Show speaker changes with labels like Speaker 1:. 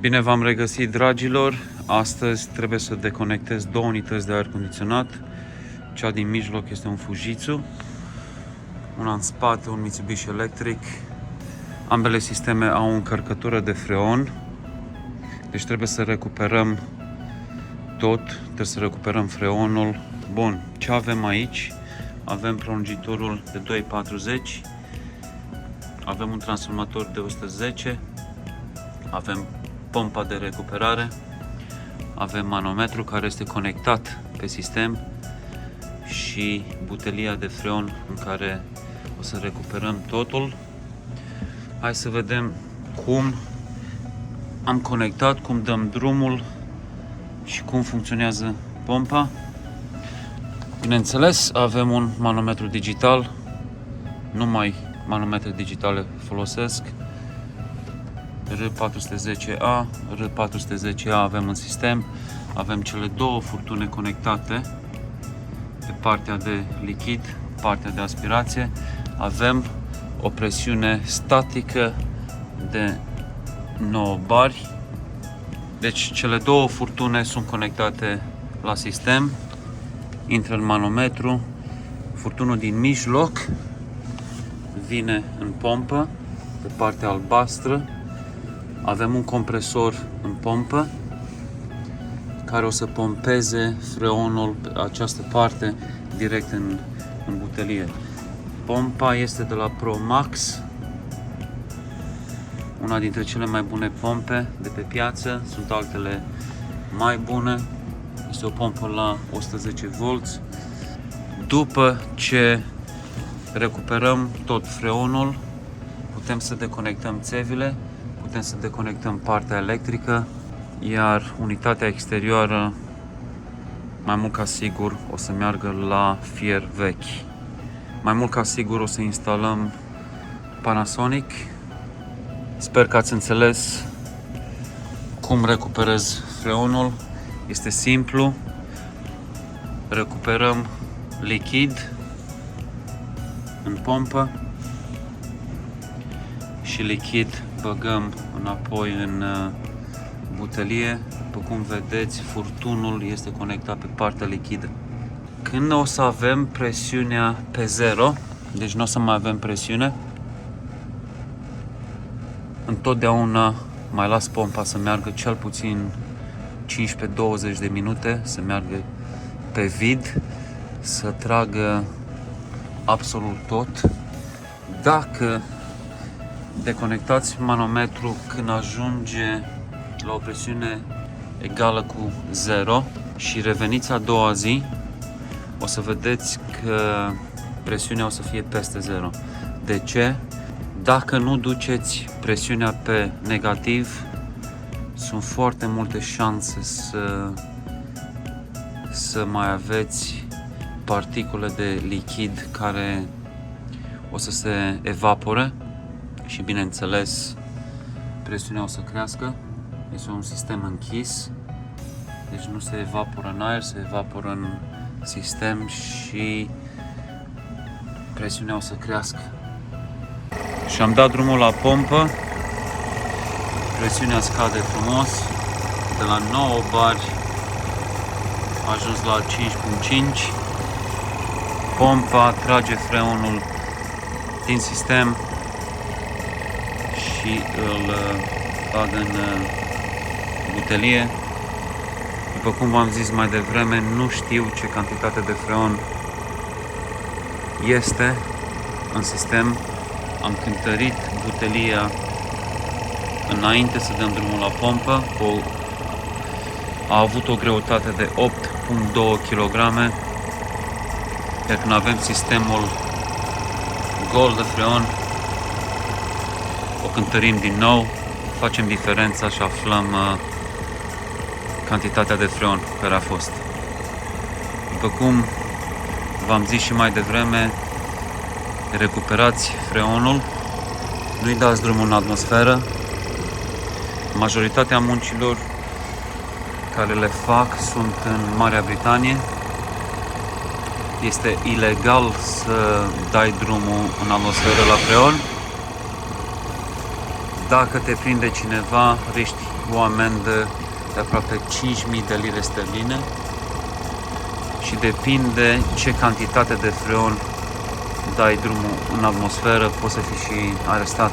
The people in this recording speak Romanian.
Speaker 1: Bine v-am regăsit, dragilor! Astăzi trebuie să deconectez două unități de aer condiționat. Cea din mijloc este un Fujitsu, una în spate un Mitsubishi Electric. Ambele sisteme au o încărcătură de freon, deci trebuie să recuperăm tot, trebuie să recuperăm freonul. Bun, ce avem aici? Avem prelungitorul de 240, avem un transformator de 110, avem pompa de recuperare, avem manometru care este conectat pe sistem și butelia de freon în care o să recuperăm totul. Hai să vedem cum am conectat, cum dăm drumul și cum funcționează pompa. Bineînțeles, avem un manometru digital, numai manometre digitale folosesc. R410A, R410A avem în sistem, avem cele două furtune conectate pe partea de lichid, partea de aspirație, avem o presiune statică de 9 bari, deci cele două furtune sunt conectate la sistem, intră în manometru, furtunul din mijloc vine în pompă, pe partea albastră. Avem un compresor în pompă care o să pompeze freonul pe această parte direct în butelie. Pompa este de la ProMax, una dintre cele mai bune pompe de pe piață, sunt altele mai bune. Este o pompă la 110 V. După ce recuperăm tot freonul, putem să deconectăm țevile, putem să deconectăm partea electrică, iar unitatea exterioară, mai mult ca sigur, o să meargă la fier vechi. Mai mult ca sigur o să instalăm Panasonic. Sper că ați înțeles cum recuperez freonul. Este simplu. Recuperăm lichid în pompă și lichid băgăm înapoi în butelie. După cum vedeți, furtunul este conectat pe partea lichidă. Când o să avem presiunea pe 0, deci nu o să mai avem presiune, întotdeauna mai las pompa să meargă cel puțin 15-20 de minute, să meargă pe vid, să tragă absolut tot. Dacă deconectați manometru când ajunge la o presiune egală cu 0 și reveniți a doua zi, o să vedeți că presiunea o să fie peste 0. De ce? Dacă nu duceți presiunea pe negativ, sunt foarte multe șanse să mai aveți particule de lichid care o să se evapore și, bineînțeles, presiunea o să crească. Este un sistem închis, deci nu se evaporă în aer, se evaporă în sistem și presiunea o să crească. Și am dat drumul la pompă, presiunea scade frumos, de la 9 bari a ajuns la 5.5. Pompa trage freonul din sistem și îl bagă în butelie. După cum v-am zis mai devreme, nu știu ce cantitate de freon este în sistem. Am cântărit butelia înainte să dăm drumul la pompă. A avut o greutate de 8.2 kg, iar când avem sistemul gol de freon, o cântărim din nou, facem diferența și aflăm cantitatea de freon care a fost. După cum v-am zis și mai devreme, recuperați freonul, nu-i dați drumul în atmosferă. Majoritatea muncilor care le fac sunt în Marea Britanie. Este ilegal să dai drumul în atmosferă la freon. Dacă te prinde cineva, riști o amendă de aproape 5.000 de lire sterline și depinde ce cantitate de freon dai drumul în atmosferă, poți să fii și arestat.